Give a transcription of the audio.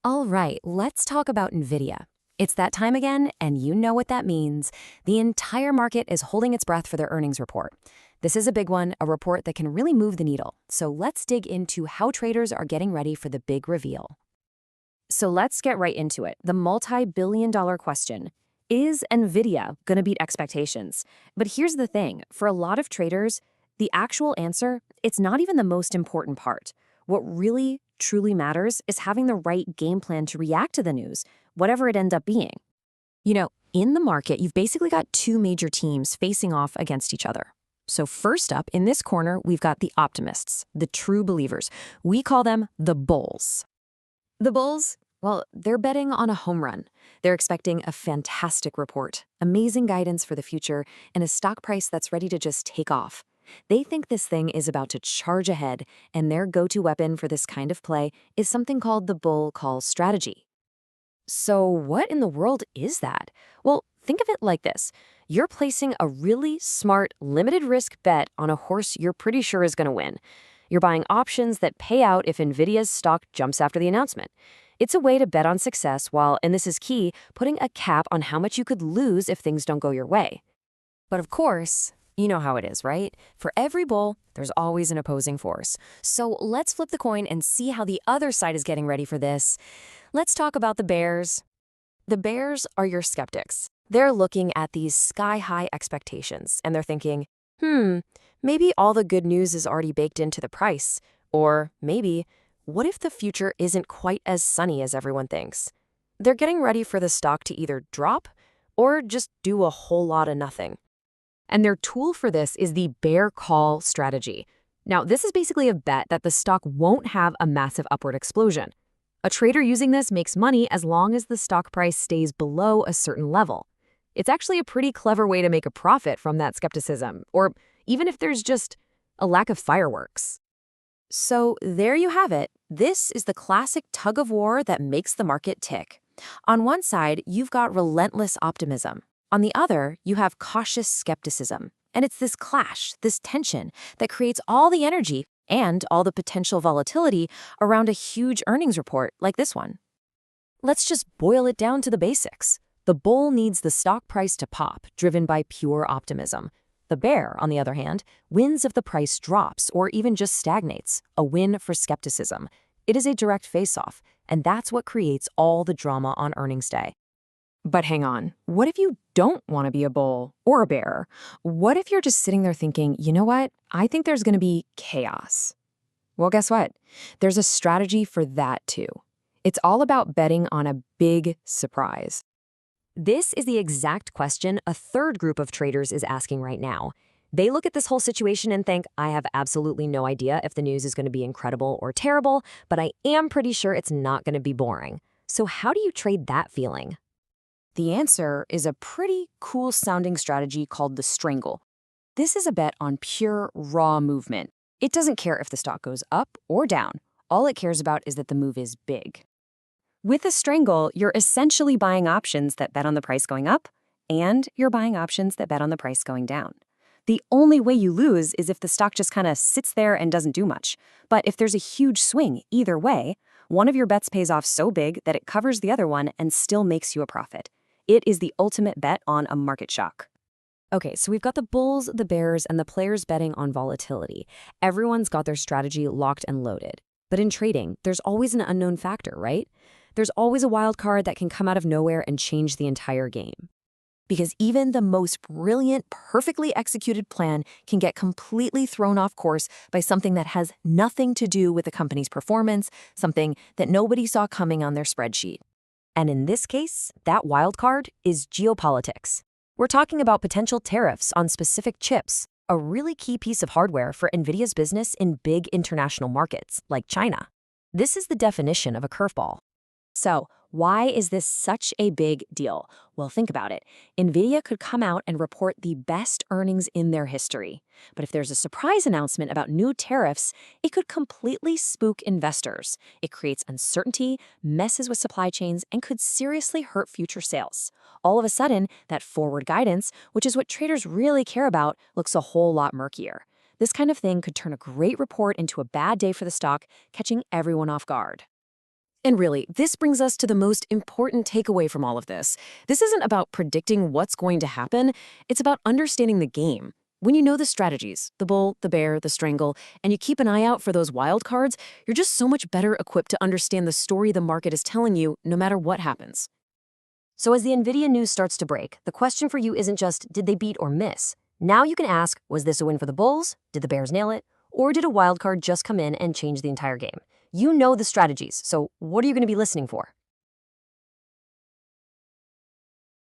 All right, let's talk about NVIDIA. It's that time again, and you know what that means. The entire market is holding its breath for their earnings report. This is a big one, a report that can really move the needle. So let's dig into how traders are getting ready for the big reveal. So let's get right into it. The multi-billion-dollar question. Is NVIDIA going to beat expectations? But here's the thing. For a lot of traders, the actual answer, it's not even the most important part. What really, truly matters is having the right game plan to react to the news, whatever it ends up being. In the market, you've basically got two major teams facing off against each other. So first up, in this corner, we've got the optimists, the true believers. We call them the bulls. The bulls, well, they're betting on a home run. They're expecting a fantastic report, amazing guidance for the future, and a stock price that's ready to just take off. They think this thing is about to charge ahead, and their go-to weapon for this kind of play is something called the bull call strategy. So what in the world is that? Well, think of it like this. You're placing a really smart, limited risk bet on a horse you're pretty sure is going to win. You're buying options that pay out if NVIDIA's stock jumps after the announcement. It's a way to bet on success while, and this is key, putting a cap on how much you could lose if things don't go your way. But of course, you know how it is, right? For every bull, there's always an opposing force. So let's flip the coin and see how the other side is getting ready for this. Let's talk about the bears. The bears are your skeptics. They're looking at these sky-high expectations, and they're thinking, maybe all the good news is already baked into the price. Or maybe, what if the future isn't quite as sunny as everyone thinks? They're getting ready for the stock to either drop or just do a whole lot of nothing. And their tool for this is the bear call strategy. Now, this is basically a bet that the stock won't have a massive upward explosion. A trader using this makes money as long as the stock price stays below a certain level. It's actually a pretty clever way to make a profit from that skepticism, or even if there's just a lack of fireworks. So there you have it. This is the classic tug of war that makes the market tick. On one side, you've got relentless optimism. On the other, you have cautious skepticism. And it's this clash, this tension, that creates all the energy and all the potential volatility around a huge earnings report like this one. Let's just boil it down to the basics. The bull needs the stock price to pop, driven by pure optimism. The bear, on the other hand, wins if the price drops or even just stagnates, a win for skepticism. It is a direct face-off, and that's what creates all the drama on earnings day. But hang on, what if you don't want to be a bull or a bear? What if you're just sitting there thinking, you know what, I think there's going to be chaos? Well, guess what? There's a strategy for that too. It's all about betting on a big surprise. This is the exact question a third group of traders is asking right now. They look at this whole situation and think, I have absolutely no idea if the news is going to be incredible or terrible, but I am pretty sure it's not going to be boring. So how do you trade that feeling? The answer is a pretty cool-sounding strategy called the strangle. This is a bet on pure, raw movement. It doesn't care if the stock goes up or down. All it cares about is that the move is big. With a strangle, you're essentially buying options that bet on the price going up, and you're buying options that bet on the price going down. The only way you lose is if the stock just kind of sits there and doesn't do much. But if there's a huge swing either way, one of your bets pays off so big that it covers the other one and still makes you a profit. It is the ultimate bet on a market shock. Okay, so we've got the bulls, the bears, and the players betting on volatility. Everyone's got their strategy locked and loaded. But in trading, there's always an unknown factor, right? There's always a wild card that can come out of nowhere and change the entire game. Because even the most brilliant, perfectly executed plan can get completely thrown off course by something that has nothing to do with the company's performance, something that nobody saw coming on their spreadsheet. And in this case, that wild card is geopolitics. We're talking about potential tariffs on specific chips, a really key piece of hardware for NVIDIA's business in big international markets like China. This is the definition of a curveball. So, why is this such a big deal? Well, think about it. NVIDIA could come out and report the best earnings in their history. But if there's a surprise announcement about new tariffs, it could completely spook investors. It creates uncertainty, messes with supply chains, and could seriously hurt future sales. All of a sudden, that forward guidance, which is what traders really care about, looks a whole lot murkier. This kind of thing could turn a great report into a bad day for the stock, catching everyone off guard. And really, this brings us to the most important takeaway from all of this. This isn't about predicting what's going to happen, it's about understanding the game. When you know the strategies, the bull, the bear, the strangle, and you keep an eye out for those wild cards, you're just so much better equipped to understand the story the market is telling you no matter what happens. So as the NVIDIA news starts to break, the question for you isn't just, did they beat or miss? Now you can ask, was this a win for the bulls? Did the bears nail it? Or did a wild card just come in and change the entire game? You know the strategies, so what are you going to be listening for?